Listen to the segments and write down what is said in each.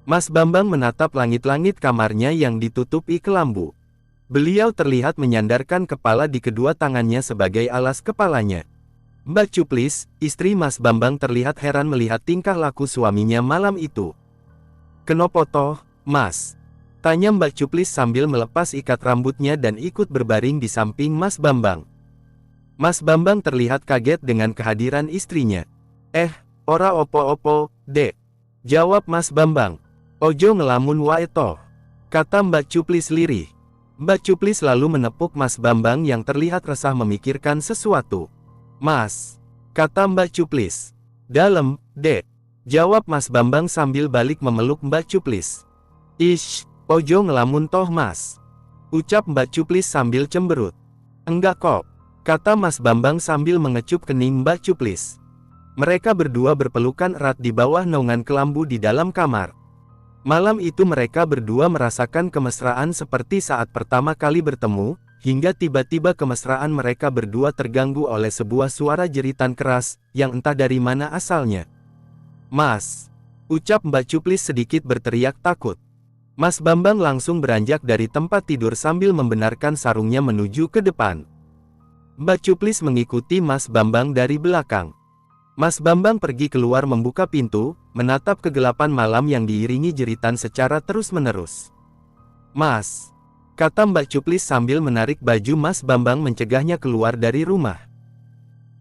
Mas Bambang menatap langit-langit kamarnya yang ditutupi kelambu. Beliau terlihat menyandarkan kepala di kedua tangannya sebagai alas kepalanya. Mbak Cuplis, istri Mas Bambang terlihat heran melihat tingkah laku suaminya malam itu. "Kenapa toh, Mas?" tanya Mbak Cuplis sambil melepas ikat rambutnya dan ikut berbaring di samping Mas Bambang. Mas Bambang terlihat kaget dengan kehadiran istrinya. Ora opo-opo, Dek," jawab Mas Bambang. "Ojo ngelamun wae toh," kata Mbak Cuplis lirih. Mbak Cuplis lalu menepuk Mas Bambang yang terlihat resah memikirkan sesuatu. "Mas," kata Mbak Cuplis. "Dalem, Dek," jawab Mas Bambang sambil balik memeluk Mbak Cuplis. "Ish, ojo ngelamun toh Mas," ucap Mbak Cuplis sambil cemberut. "Enggak kok," kata Mas Bambang sambil mengecup kening Mbak Cuplis. Mereka berdua berpelukan erat di bawah naungan kelambu di dalam kamar. Malam itu mereka berdua merasakan kemesraan seperti saat pertama kali bertemu, hingga tiba-tiba kemesraan mereka berdua terganggu oleh sebuah suara jeritan keras, yang entah dari mana asalnya. "Mas," ucap Mbak Cuplis sedikit berteriak takut. Mas Bambang langsung beranjak dari tempat tidur sambil membenarkan sarungnya menuju ke depan. Mbak Cuplis mengikuti Mas Bambang dari belakang. Mas Bambang pergi keluar membuka pintu, menatap kegelapan malam yang diiringi jeritan secara terus-menerus. "Mas," kata Mbak Cuplis sambil menarik baju Mas Bambang mencegahnya keluar dari rumah.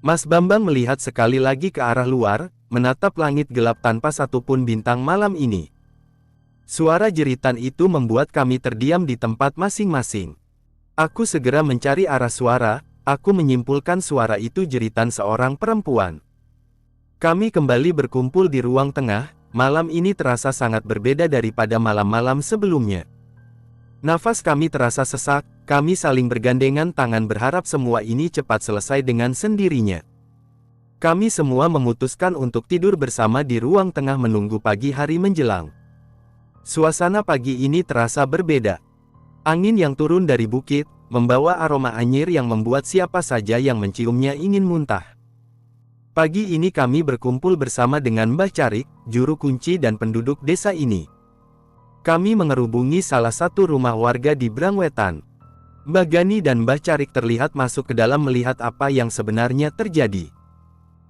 Mas Bambang melihat sekali lagi ke arah luar, menatap langit gelap tanpa satupun bintang malam ini. Suara jeritan itu membuat kami terdiam di tempat masing-masing. Aku segera mencari arah suara, aku menyimpulkan suara itu jeritan seorang perempuan. Kami kembali berkumpul di ruang tengah. Malam ini terasa sangat berbeda daripada malam-malam sebelumnya. Nafas kami terasa sesak, kami saling bergandengan tangan berharap semua ini cepat selesai dengan sendirinya. Kami semua memutuskan untuk tidur bersama di ruang tengah menunggu pagi hari menjelang. Suasana pagi ini terasa berbeda. Angin yang turun dari bukit, membawa aroma anyir yang membuat siapa saja yang menciumnya ingin muntah. Pagi ini kami berkumpul bersama dengan Mbah Carik, juru kunci dan penduduk desa ini. Kami mengerubungi salah satu rumah warga di Brangwetan. Mbah Gani dan Mbah Carik terlihat masuk ke dalam melihat apa yang sebenarnya terjadi.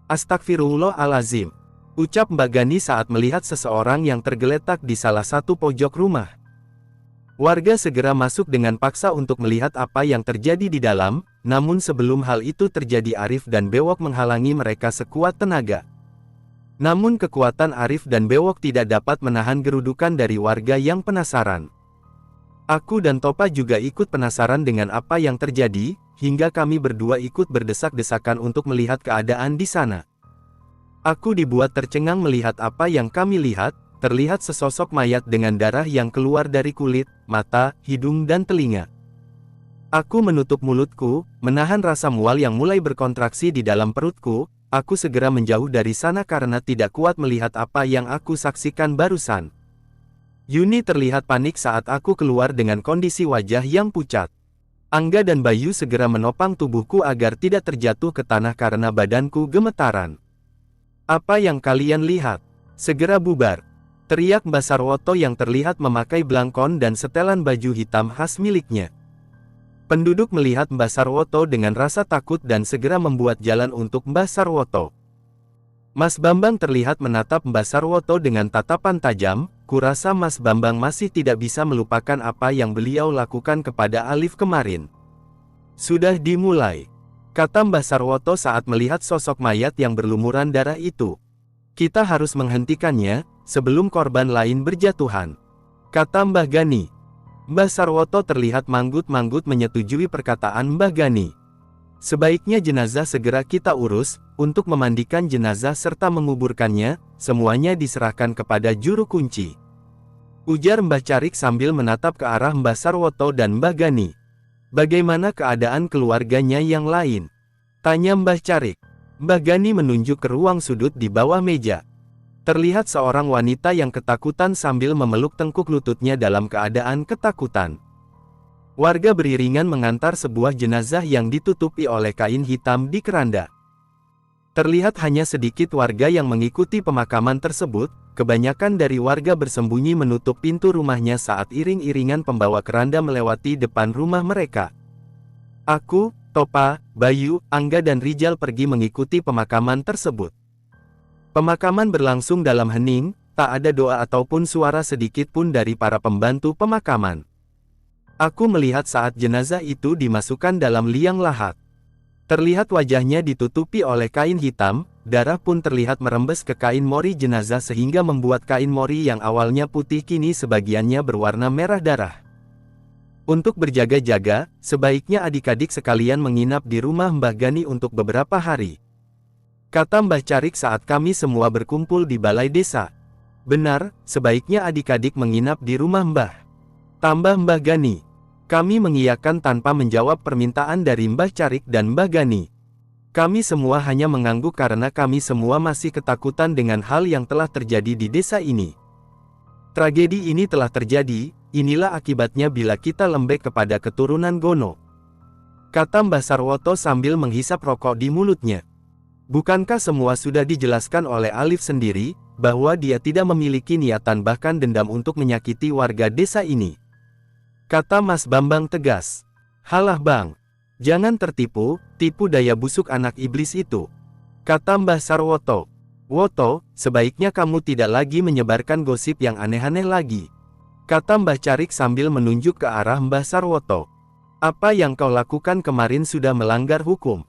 "Astagfirullahalazim," ucap Mbah Gani saat melihat seseorang yang tergeletak di salah satu pojok rumah. Warga segera masuk dengan paksa untuk melihat apa yang terjadi di dalam, namun sebelum hal itu terjadi Arif dan Bewok menghalangi mereka sekuat tenaga. Namun kekuatan Arif dan Bewok tidak dapat menahan gerudukan dari warga yang penasaran. Aku dan Topa juga ikut penasaran dengan apa yang terjadi, hingga kami berdua ikut berdesak-desakan untuk melihat keadaan di sana. Aku dibuat tercengang melihat apa yang kami lihat. Terlihat sesosok mayat dengan darah yang keluar dari kulit, mata, hidung dan telinga. Aku menutup mulutku, menahan rasa mual yang mulai berkontraksi di dalam perutku. Aku segera menjauh dari sana karena tidak kuat melihat apa yang aku saksikan barusan. Yuni terlihat panik saat aku keluar dengan kondisi wajah yang pucat. Angga dan Bayu segera menopang tubuhku agar tidak terjatuh ke tanah karena badanku gemetaran. "Apa yang kalian lihat? Segera bubar!" teriak Mbah Sarwoto yang terlihat memakai blangkon dan setelan baju hitam khas miliknya. Penduduk melihat Mbah Sarwoto dengan rasa takut dan segera membuat jalan untuk Mbah Sarwoto. Mas Bambang terlihat menatap Mbah Sarwoto dengan tatapan tajam. Kurasa Mas Bambang masih tidak bisa melupakan apa yang beliau lakukan kepada Alif kemarin. "Sudah dimulai," kata Mbah Sarwoto saat melihat sosok mayat yang berlumuran darah itu. "Kita harus menghentikannya sebelum korban lain berjatuhan," kata Mbah Gani. Mbah Sarwoto terlihat manggut-manggut menyetujui perkataan Mbah Gani. "Sebaiknya jenazah segera kita urus, untuk memandikan jenazah serta menguburkannya, semuanya diserahkan kepada juru kunci," ujar Mbah Carik sambil menatap ke arah Mbah Sarwoto dan Mbah Gani. "Bagaimana keadaan keluarganya yang lain?" tanya Mbah Carik. Mbah Gani menunjuk ke ruang sudut di bawah meja. Terlihat seorang wanita yang ketakutan sambil memeluk tengkuk lututnya dalam keadaan ketakutan. Warga beriringan mengantar sebuah jenazah yang ditutupi oleh kain hitam di keranda. Terlihat hanya sedikit warga yang mengikuti pemakaman tersebut, kebanyakan dari warga bersembunyi menutup pintu rumahnya saat iring-iringan pembawa keranda melewati depan rumah mereka. Aku, Topa, Bayu, Angga dan Rijal pergi mengikuti pemakaman tersebut. Pemakaman berlangsung dalam hening, tak ada doa ataupun suara sedikit pun dari para pembantu pemakaman. Aku melihat saat jenazah itu dimasukkan dalam liang lahat. Terlihat wajahnya ditutupi oleh kain hitam, darah pun terlihat merembes ke kain mori jenazah sehingga membuat kain mori yang awalnya putih kini sebagiannya berwarna merah darah. Untuk berjaga-jaga, sebaiknya adik-adik sekalian menginap di rumah Mbah Gani untuk beberapa hari. Kata Mbah Carik saat kami semua berkumpul di balai desa. Benar, sebaiknya adik-adik menginap di rumah Mbah. Tambah Mbah Gani. Kami mengiyakan tanpa menjawab permintaan dari Mbah Carik dan Mbah Gani. Kami semua hanya mengangguk karena kami semua masih ketakutan dengan hal yang telah terjadi di desa ini. Tragedi ini telah terjadi, inilah akibatnya bila kita lembek kepada keturunan Gono. Kata Mbah Sarwoto sambil menghisap rokok di mulutnya. Bukankah semua sudah dijelaskan oleh Alif sendiri, bahwa dia tidak memiliki niatan bahkan dendam untuk menyakiti warga desa ini? Kata Mas Bambang tegas. Halah Bang, jangan tertipu, tipu daya busuk anak iblis itu. Kata Mbah Sarwoto. Woto, sebaiknya kamu tidak lagi menyebarkan gosip yang aneh-aneh lagi. Kata Mbah Carik sambil menunjuk ke arah Mbah Sarwoto. Apa yang kau lakukan kemarin sudah melanggar hukum.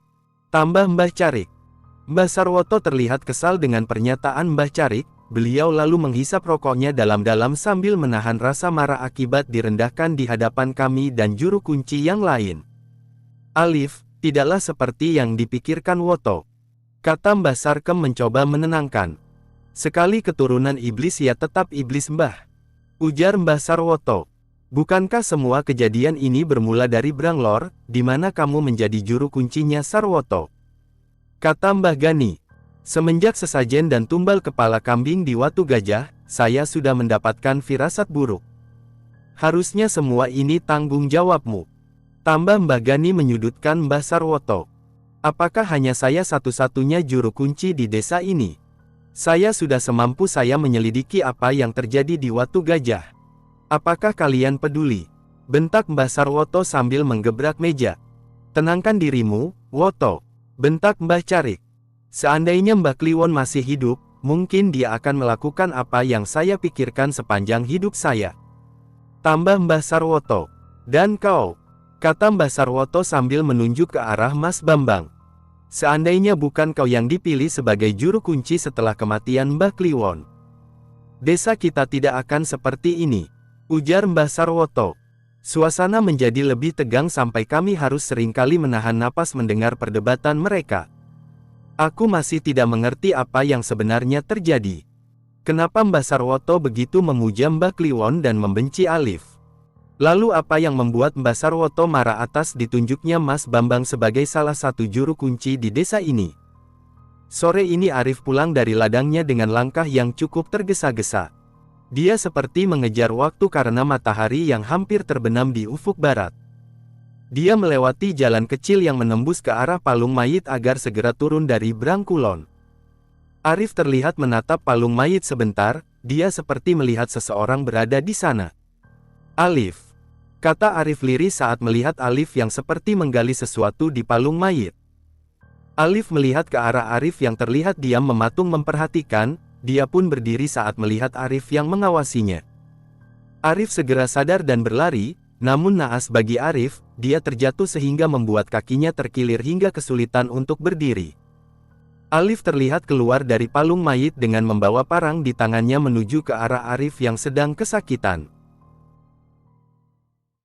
Tambah Mbah Carik. Mbah Sarwoto terlihat kesal dengan pernyataan Mbah Carik. Beliau lalu menghisap rokoknya dalam-dalam sambil menahan rasa marah akibat direndahkan di hadapan kami dan juru kunci yang lain. Alif, tidaklah seperti yang dipikirkan Woto. Kata Mbah Sarkem mencoba menenangkan. Sekali keturunan iblis ya tetap iblis Mbah. Ujar Mbah Sarwoto. Bukankah semua kejadian ini bermula dari Branglor, di mana kamu menjadi juru kuncinya Sarwoto? Kata Mbah Gani. Semenjak sesajen dan tumbal kepala kambing di Watu Gajah, saya sudah mendapatkan firasat buruk. Harusnya semua ini tanggung jawabmu. Tambah Mbah Gani menyudutkan Mbah Sarwoto. Apakah hanya saya satu-satunya juru kunci di desa ini? Saya sudah semampu saya menyelidiki apa yang terjadi di Watu Gajah. Apakah kalian peduli? Bentak Mbah Sarwoto sambil menggebrak meja. Tenangkan dirimu, Woto. Bentak Mbah Carik. Seandainya Mbah Kliwon masih hidup, mungkin dia akan melakukan apa yang saya pikirkan sepanjang hidup saya. Tambah Mbah Sarwoto. Dan kau, kata Mbah Sarwoto sambil menunjuk ke arah Mas Bambang. Seandainya bukan kau yang dipilih sebagai juru kunci setelah kematian Mbah Kliwon, desa kita tidak akan seperti ini, ujar Mbah Sarwoto. Suasana menjadi lebih tegang sampai kami harus seringkali menahan napas mendengar perdebatan mereka. Aku masih tidak mengerti apa yang sebenarnya terjadi. Kenapa Mbah Sarwoto begitu memuja Mbah Kliwon dan membenci Alif? Lalu apa yang membuat Mbah Sarwoto marah atas ditunjuknya Mas Bambang sebagai salah satu juru kunci di desa ini? Sore ini Arif pulang dari ladangnya dengan langkah yang cukup tergesa-gesa. Dia seperti mengejar waktu karena matahari yang hampir terbenam di ufuk barat. Dia melewati jalan kecil yang menembus ke arah palung mayit agar segera turun dari Brangkulon. Arif terlihat menatap palung mayit sebentar, dia seperti melihat seseorang berada di sana. Alif, kata Arif lirih saat melihat Alif yang seperti menggali sesuatu di palung mayit. Alif melihat ke arah Arif yang terlihat diam mematung memperhatikan, dia pun berdiri saat melihat Arif yang mengawasinya. Arif segera sadar dan berlari. Namun naas bagi Arif, dia terjatuh sehingga membuat kakinya terkilir hingga kesulitan untuk berdiri. Alif terlihat keluar dari palung mayit dengan membawa parang di tangannya menuju ke arah Arif yang sedang kesakitan.